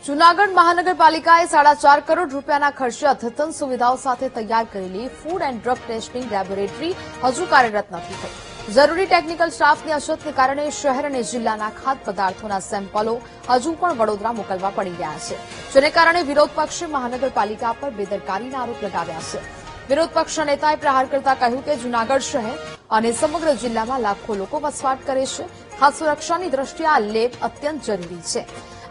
જૂનાગઢ મહાનગરપાલિકાએ 4.5 કરોડ રૂપિયાના ખર્ચે અદ્યતન સુવિધાઓ સાથે તૈયાર કરેલી food and drug testing laboratory હજુ કાર્યરત નથી થઈ. જરૂરી ટેકનિકલ સ્ટાફની અછતને કારણે શહેર અને જિલ્લાના ખાદ્ય પદાર્થોના સેમ્પલો હજુ પણ વડોદરા મોકલવા પડી રહ્યા છે, જેને કારણે વિરોધ પક્ષે મહાનગરપાલિકા પર બેદરકારીના આરોપ લગાવ્યા છે. વિરોધ પક્ષના નેતાએ પ્રહાર કરતા કહ્યું કે જૂનાગઢ શહેર અને સમગ્ર જિલ્લામાં લાખો લોકો વસવાટ કરે છે. ખાસ સુરક્ષાની દ્રષ્ટિએ આ લેબ અત્યંત જરૂરી છે.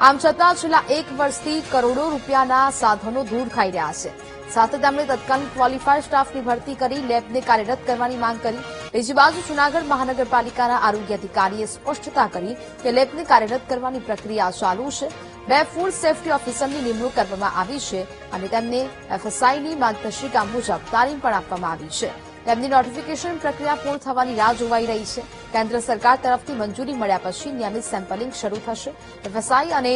આમ છતાં છેલ્લા 1 વર્ષથી કરોડો રૂપિયાના સાધનો દૂર ખાઈ રહ્યા છે. સાથે તેમણે તત્કાલીન ક્વોલિફાઈડ સ્ટાફની ભરતી કરી લેબને કાર્યરત કરવાની માંગ કરી. બીજી બાજુ જૂનાગઢ મહાનગરપાલિકાના આરોગ્ય અધિકારીએ સ્પષ્ટતા કરી કે લેબને કાર્યરત કરવાની પ્રક્રિયા ચાલુ છે. 2 ફૂડ સેફટી ઓફિસરની નિમણૂક કરવામાં આવી છે અને તેમને એફએસઆઈની માર્ગદર્શિકા મુજબ તાલીમ પણ આપવામાં આવી છે. તેમની નોટિફિકેશન પ્રક્રિયા પૂર્ણ થવાની રાહ જોવાઈ રહી છે. કેન્દ્ર સરકાર તરફથી મંજૂરી મળ્યા પછી નિયમિત સેમ્પલિંગ શરૂ થશે. એફએસઆઈ અને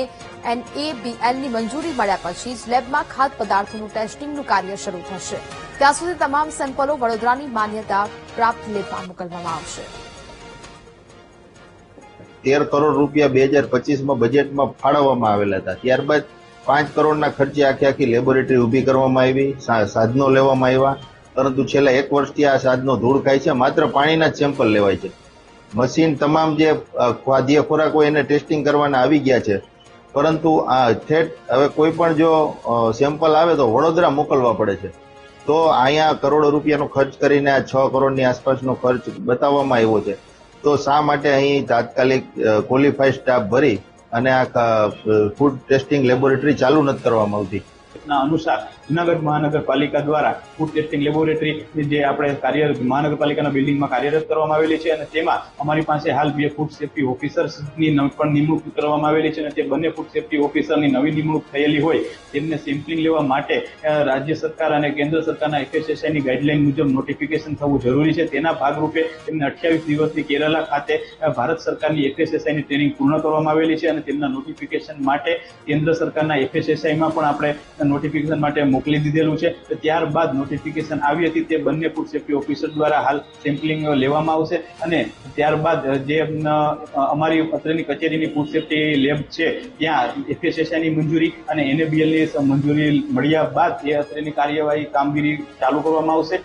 એનએબીએલની મંજૂરી મળ્યા પછી જ લેબમાં ખાદ્ય પદાર્થોનું ટેસ્ટિંગનું કાર્ય શરૂ થશે. ત્યાં સુધી તમામ સેમ્પલો વડોદરાની માન્યતા પ્રાપ્ત લેબમાં મોકલવામાં આવશે. 13 કરોડ રૂપિયા 2025માં બજેટમાં ફાળવવામાં આવેલા હતા. ત્યારબાદ 5 કરોડના ખર્ચે આખી લેબોરેટરી ઊભી કરવામાં આવી, સાધનો લેવામાં આવ્યા, પરંતુ છેલ્લા 1 વર્ષથી આ સાધનો ધૂળ ખાય છે. માત્ર પાણીના જ સેમ્પલ લેવાય છે. મશીન તમામ જે ખાદ્ય ખોરાક હોય એને ટેસ્ટિંગ કરવાના આવી ગયા છે, પરંતુ આ હવે કોઈ પણ જો સેમ્પલ આવે તો વડોદરા મોકલવા પડે છે. તો અહીંયા કરોડો રૂપિયાનો ખર્ચ કરીને આ 6 કરોડની આસપાસનો ખર્ચ બતાવવામાં આવ્યો છે. તો શા માટે અહીં તાત્કાલિક ક્વોલિફાઈડ સ્ટાફ ભરી અને આ ફૂડ ટેસ્ટિંગ લેબોરેટરી ચાલુ નથી કરવામાં આવતી? અનુસાર જૂનાગઢ મહાનગરપાલિકા દ્વારા ફૂડ ટેસ્ટિંગ લેબોરેટરી જે આપણે મહાનગરપાલિકાના બિલ્ડિંગમાં કાર્યરત કરવામાં આવેલી છે અને તેમાં અમારી પાસે હાલ 2 ફૂડ સેફટી ઓફિસર્સની પણ નિમણૂક કરવામાં આવેલી છે અને તે બંને ફૂડ સેફટી ઓફિસરની નવી નિમણૂક થયેલી હોય તેમને સેમ્પલિંગ લેવા માટે રાજ્ય સરકાર અને કેન્દ્ર સરકારના એફએસએસઆઈની ગાઈડલાઈન મુજબ નોટિફિકેશન થવું જરૂરી છે. તેના ભાગરૂપે તેમને 28 દિવસની કેરાલા ખાતે ભારત સરકારની એફએસએસઆઈની ટ્રેનિંગ પૂર્ણ કરવામાં આવેલી છે અને તેમના નોટિફિકેશન માટે કેન્દ્ર સરકારના એફએસએસઆઈમાં પણ આપણે નોટિફિકેશન માટે મોકલી દીધેલું છે. ત્યારબાદ નોટિફિકેશન આવી હતી તે બંને ફૂડ સેફટી ઓફિસર દ્વારા હાલ સેમ્પલિંગ લેવામાં આવશે અને ત્યારબાદ જે અમારી અત્રેની કચેરીની ફૂડ સેફટી લેબ છે ત્યાં એફએસએસઆઈની મંજૂરી અને એનએબીએલની મંજૂરી મળ્યા બાદ એ અત્રેની કાર્યવાહી કામગીરી ચાલુ કરવામાં આવશે